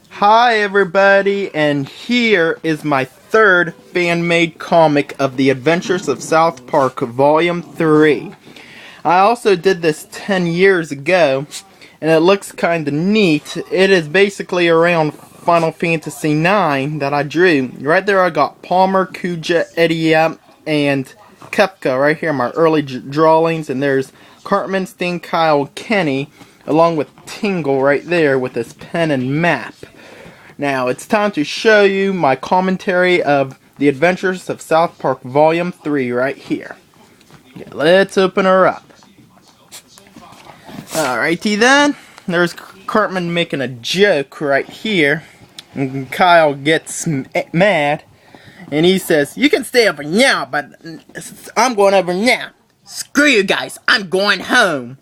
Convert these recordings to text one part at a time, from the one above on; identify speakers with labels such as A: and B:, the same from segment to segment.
A: Hi everybody, and here is my third fan-made comic of The Adventures of South Park Volume 3. I also did this 10 years ago, and it looks kinda neat. It is basically around Final Fantasy IX that I drew. Right there I got Palmer, Kuja, Edia, and Kefka right here, my early drawings, and there's Cartman, Sting, Kyle, Kenny, along with Tingle right there with his pen and map. Now, it's time to show you my commentary of The Adventures of South Park Volume 3 right here. Yeah, let's open her up. Alrighty then, there's Cartman making a joke right here. And Kyle gets mad, and he says, "You can stay over now, but I'm going over now. Screw you guys, I'm going home."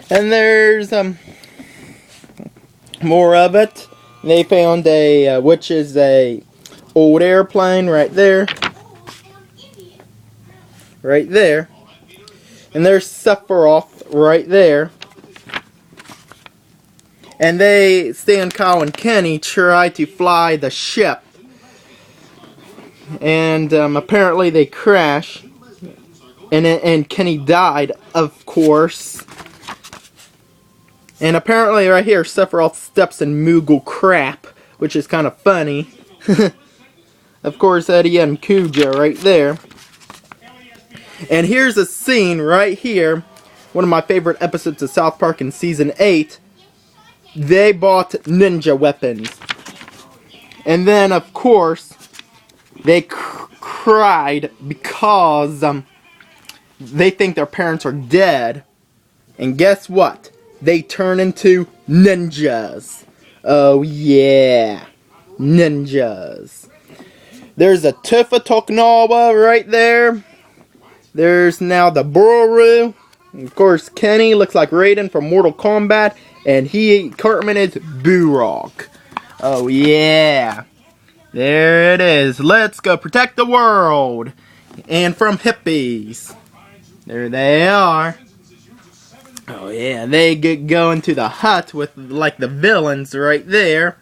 A: And there's more of it. They found a which is a old airplane right there. Right there. And there's Sephiroth right there. And they, Stan, Kyle, and Kenny try to fly the ship. And apparently they crash. And Kenny died, of course. And apparently right here, Sephiroth steps in Moogle crap, which is kind of funny. Of course, Eddie and Kuja right there. And here's a scene right here, one of my favorite episodes of South Park in Season 8. They bought ninja weapons. And then, of course, they cried because they think their parents are dead. And guess what? They turn into ninjas. Oh yeah, ninjas. There's a Tifa Toknawa right there. There's now the Boru. Of course, Kenny looks like Raiden from Mortal Kombat. And Cartman is Burok. Oh yeah. There it is. Let's go protect the world. And from hippies. There they are. Oh yeah, they go into the hut with like the villains right there.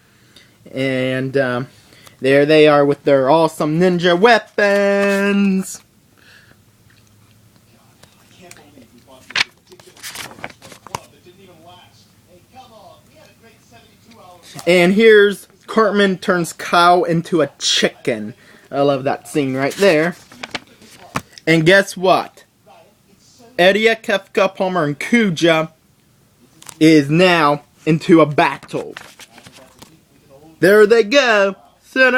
A: And there they are with their awesome ninja weapons. And here's Cartman turns Kyle into a chicken. I love that scene right there. And guess what? Edia, Kefka, Palmer, and Kuja is now into a battle. There they go. Hey,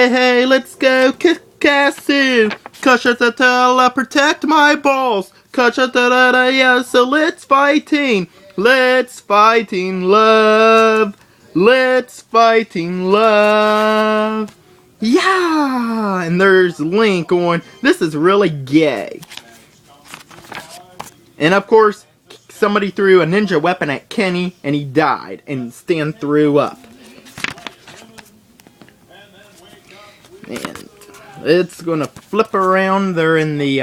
A: hey, let's go Kikasu. Kashatatala, protect my balls. Kashatatala, so let's fighting. Let's fighting love. Let's fighting love. Yeah! And there's Link going, this is really gay. And of course, somebody threw a ninja weapon at Kenny and he died. And Stan threw up. And it's gonna flip around. They're in the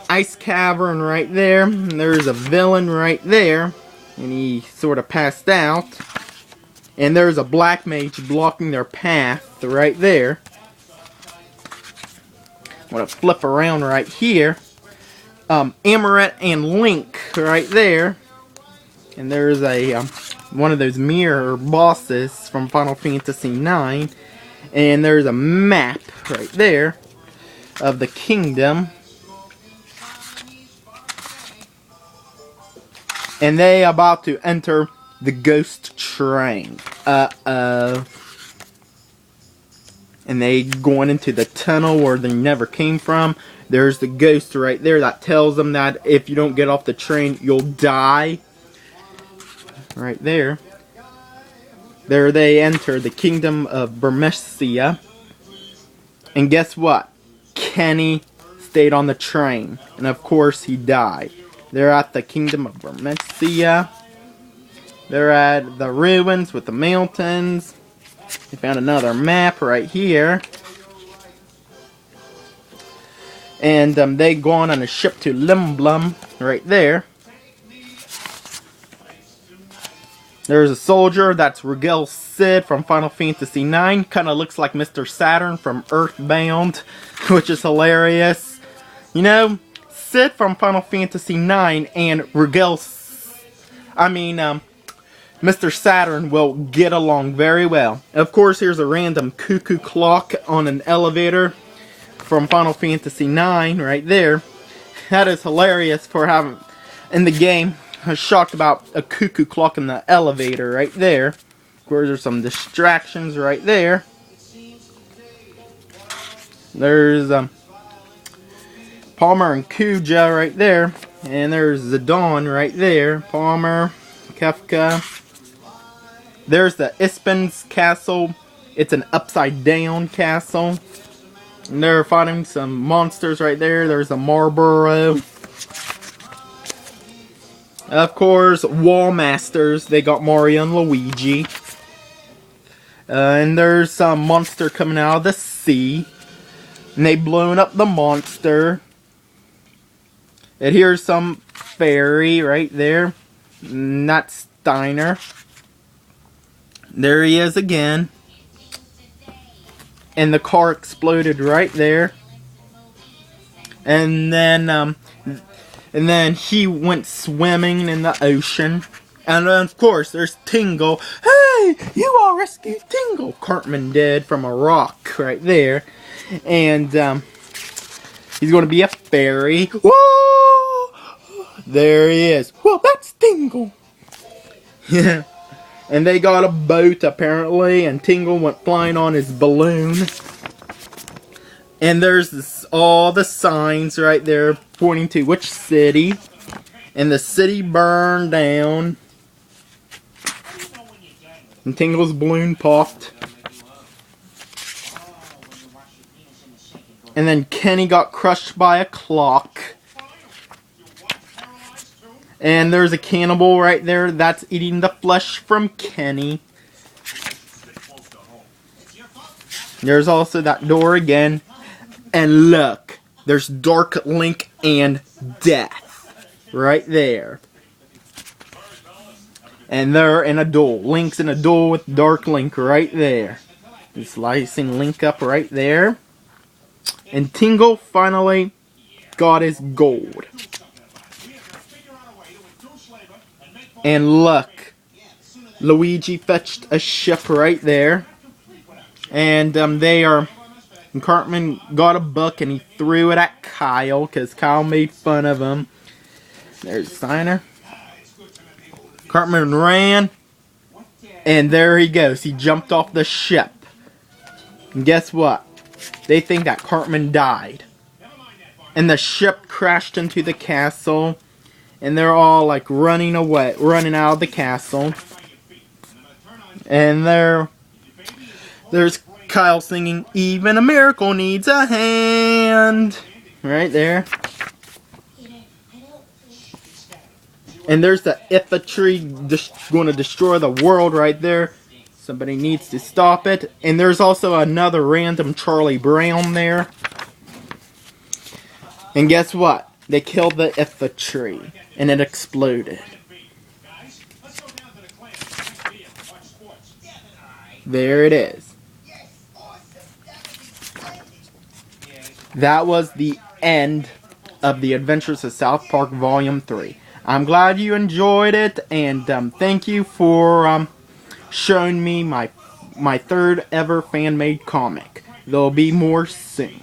A: ice cavern right there. And there's a villain right there. And he sort of passed out. And there's a black mage blocking their path right there. I'm going to flip around right here. Amaret and Link right there. And there's a one of those mirror bosses from Final Fantasy IX. And there's a map right there of the kingdom. And they are about to enter the ghost train. Uh-oh. And they going into the tunnel where they never came from. There's the ghost right there that tells them that if you don't get off the train, you'll die. Right there. There they enter the kingdom of Bermesia. And guess what? Kenny stayed on the train. And of course he died. They're at the kingdom of Bermesia. They're at the ruins with the mountains. They found another map right here. And they gone on a ship to Limblum right there. There's a soldier, that's Rigel Cid from Final Fantasy IX. Kind of looks like Mr. Saturn from Earthbound, which is hilarious. You know, Cid from Final Fantasy IX and Mr. Saturn will get along very well. Of course, here's a random cuckoo clock on an elevator from Final Fantasy IX right there. That is hilarious for having in the game. I was shocked about a cuckoo clock in the elevator right there. Of course, there's some distractions right there. There's Palmer and Kuja right there. And there's Zidane right there. Palmer, Kefka. There's the Ispin's castle. It's an upside down castle. And they're fighting some monsters right there. There's a Marlboro. Of course, Wall Masters. They got Mario and Luigi. And there's some monster coming out of the sea. And they blown up the monster. And here's some fairy right there. And that's Steiner. There he is again. And the car exploded right there. And then he went swimming in the ocean. And then, of course, there's Tingle. Hey, you all rescued Tingle. Cartman did from a rock right there. And he's going to be a fairy. Whoa! There he is. Well, that's Tingle. Yeah. And they got a boat, apparently. And Tingle went flying on his balloon. And there's all the signs right there pointing to which city. And the city burned down. And Tingle's balloon popped. And then Kenny got crushed by a clock. And there's a cannibal right there that's eating the flesh from Kenny. There's also that door again. And look, there's Dark Link and Death right there. And they're in a duel. Link's in a duel with Dark Link right there. He's slicing Link up right there. And Tingle finally got his gold. And look, Luigi fetched a ship right there. And and Cartman got a book and he threw it at Kyle because Kyle made fun of him. There's Steiner. Cartman ran. And there he goes. He jumped off the ship. And guess what? They think that Cartman died. And the ship crashed into the castle. And they're all like running away, running out of the castle. And there's Kyle singing, "Even a miracle needs a hand." Right there. And there's the Ifa tree going to destroy the world right there. Somebody needs to stop it. And there's also another random Charlie Brown there. And guess what? They killed the Ifa tree. And it exploded. There it is. That was the end of The Adventures of South Park Volume 3. I'm glad you enjoyed it, and thank you for showing me my third ever fan-made comic. There'll be more soon.